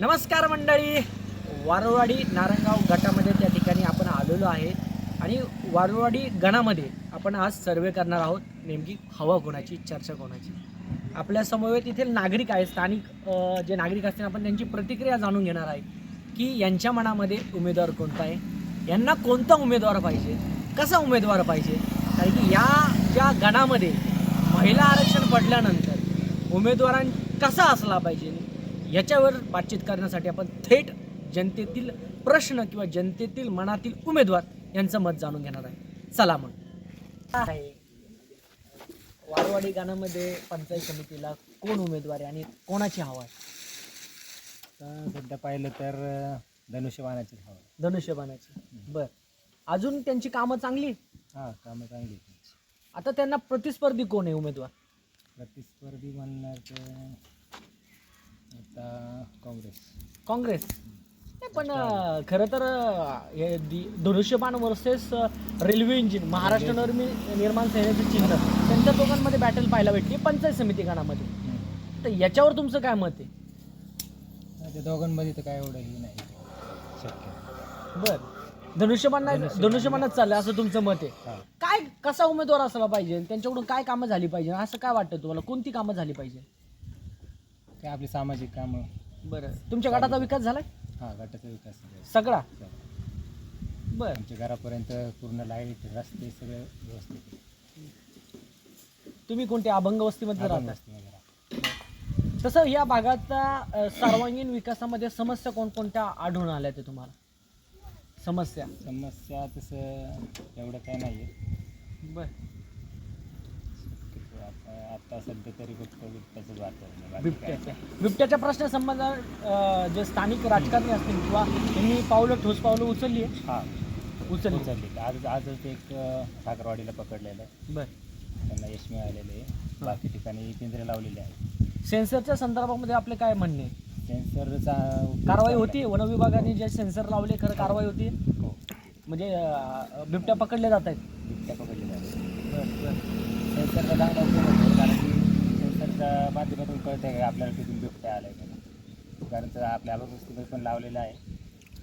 नमस्कार मंडळी, वारुळवाडी नारंगाव गटामध्ये त्या ठिकाणी आपण आलेलो आहे आणि वारुळवाडी गणामध्ये आपण आज सर्वे करणार आहोत. नेमकी हवा कोणाची, चर्चा कोणाची. आपल्या समवेत इथे नागरिक आहेत, स्थानिक जे नागरिक असतील आपण त्यांची प्रतिक्रिया जाणून घेणार आहे की यांच्या मनामध्ये उमेदवार कोणता आहे, यांना कोणता उमेदवार पाहिजे, कसा उमेदवार पाहिजे. कारण की या ज्या गणामध्ये महिला आरक्षण पडल्यानंतर उमेदवारां कसा असला पाहिजे याच्यावर बातचीत करण्यासाठी आपण थेट जनतेतील प्रश्न किंवा जनतेतील मनातील उमेदवार यांचं मत जाणून घेणार आहे. चला मग. वारुळवाडी गाण्यामध्ये पंचायत समितीला कोण उमेदवार आहे आणि कोणाची हवा आहे? सध्या पाहिलं तर धनुष्यबाणाची हवा. धनुष्यबाणाची. बर, अजून त्यांची कामं चांगली? हां, कामं चांगली आहेत. आता त्यांना प्रतिस्पर्धी कोण आहे उमेदवार? प्रतिस्पर्धी म्हणणार तर आता काँग्रेस. नाही, पण खरं तर धनुष्यबाण वर्सेस रेल्वे इंजिन महाराष्ट्र निर्माण सेनेचे चिन्ह त्यांच्या दोघांमध्ये बॅटल पाहायला भेटली पंचायत समिती गणामध्ये. तर याच्यावर तुमचं काय मत आहे? त्या दोघांमध्ये तर काय एवढं हे नाही शक्य. बर, धनुष्यबाणच चाललं असं तुमचं मत आहे. हां, काय कसा उमेदवार असला पाहिजे, त्यांच्याकडून काय कामं झाली पाहिजे असं काय वाटतं तुम्हाला? कोणती कामं झाली पाहिजे? काय आपली सामाजिक कामं. बरं, तुमच्या गटाचा विकास झालाय? हां, गटाचा विकास झाला. सगळा? बरं, आमच्या घरापर्यंत पूर्ण लाईट, रस्ते सगळे व्यवस्थित आहे. तुम्ही कोणत्या अभंग वस्तीमध्ये आपण राहता? वस्तीमध्ये राहतो. तसं या भागाचा सर्वांगीण विकासामध्ये समस्या कोणकोणत्या आढळून आल्या ते तुम्हाला? समस्या तसं एवढं काय नाही आहे. बर, आता सध्या तरी फक्त बिबट्याचंच वातावरण आहे. बिबट्याच्या प्रश्नासंबंधात जे स्थानिक राजकारणी असतील किंवा त्यांनी ठोस पावलं उचलली आहे? हां, उचलली. आजच एक ठाकरवाडीला पकडलेलं आहे. बर, त्यांना यश मिळालेले आहे. बाकी ठिकाणी पिंजरे लावलेले आहेत. सेन्सरच्या संदर्भामध्ये आपले काय म्हणणे आहे? सेन्सरचा कारवाई होती? वन विभागाने जे सेन्सर लावले खरं कारवाई होती? हो, म्हणजे बिबट्या पकडले जात आहेत? बिबट्या पकडलेला आहे. बरं. सेन्सरचा चांगला उपयोग होतो, कारण की सेन्सरच्या माध्यमातून कळतं आहे आपल्याला तिथून बिबट्या आला आहे का. कारण तर आपल्या आबाबतीमध्ये पण लावलेलं आहे,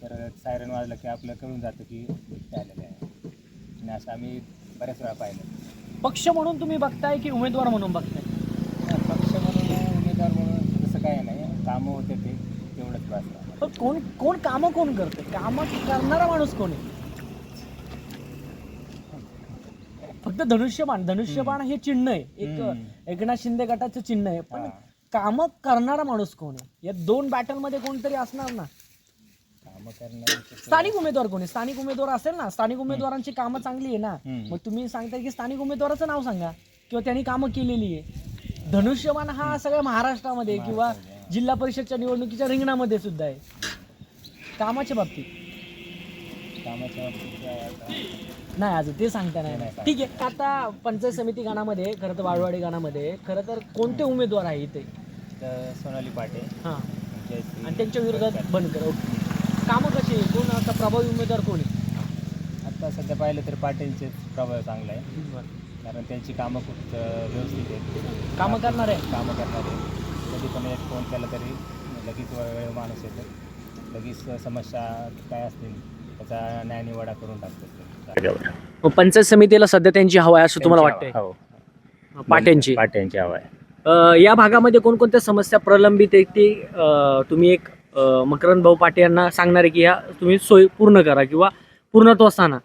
तर सायरन वाजलं की आपल्याला कळून जातं की बिबट्या आलेलं आहे. आणि असं आम्ही बऱ्याच वेळा पाहिलं. पक्ष म्हणून तुम्ही बघताय की उमेदवार म्हणून बघताय? पक्ष म्हणून, उमेदवार म्हणून तसं काय नाही. कामं होते ते तेवढंच बस. पण कोण कामं करते? कामं करणारा माणूस कोण आहे? फक्त धनुष्यबाण हे चिन्ह आहे, एक एकनाथ शिंदे गटाचं चिन्ह आहे, पण कामं करणारा माणूस कोण आहे? या दोन बॅटल मध्ये कोणतरी असणार ना. कामं करणार स्थानिक उमेदवार कोणी? स्थानिक उमेदवार असेल ना, स्थानिक उमेदवारांची कामं चांगली आहे ना. मग तुम्ही सांगताय की स्थानिक उमेदवाराचं नाव सांगा किंवा त्यांनी कामं केलेली आहे. धनुष्यबाण हा सगळ्या महाराष्ट्रामध्ये किंवा जिल्हा परिषदच्या निवडणुकीच्या रिंगणामध्ये सुद्धा आहे. कामाच्या बाबतीत नाही, अजून ते सांगता नाही. ठीक आहे, आता पंचायत समिती गणामध्ये खरं तर वारुळवाडी गणामध्ये खरं तर कोणते उमेदवार आहे इथे? सोनाली पाटे. हां, जयश्री आणि त्यांच्या विरोधात बनकर. ओके, कामं कशी आहे? कोण आता प्रभावी उमेदवार कोण आहे? आता सध्या पाहिलं तर पाटेंचे प्रभाव चांगला आहे, कारण त्यांची कामं खूप व्यवस्थित आहेत. कामं करणार आहे? कामं करणारे. कधी पण एक फोन केला तरी लगेच वेळ माणूस येतो, लगेच समस्या काय असतील त्याचा न्यायनिवाडा करून टाकतो. पंचायत समितीला सध्या त्यांची हवा आहे असं तुम्हाला वाटतंय? हो, पाट्यांची हवा आहे. या भागामध्ये कोणकोणत्या समस्या प्रलंबित आहेत ते तुम्ही एक मकरंद भाऊ पाटे यांना सांगणार आहे की ह्या तुम्ही सोय पूर्ण करा किंवा पूर्णत्वास आणा?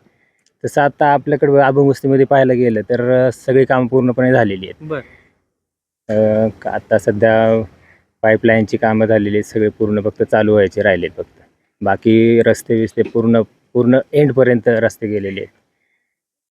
तसं आता आपल्याकडे अभंगवस्तीमध्ये पाहायला गेलं तर सगळी कामं पूर्णपणे झालेली आहेत. बरं, आता सध्या पाईपलाईनची कामं झालेली आहेत, सगळे पूर्ण फक्त चालू व्हायचे राहिलेत. फक्त बाकी रस्ते पूर्ण एंडपर्यंत रस्ते गेलेले आहेत.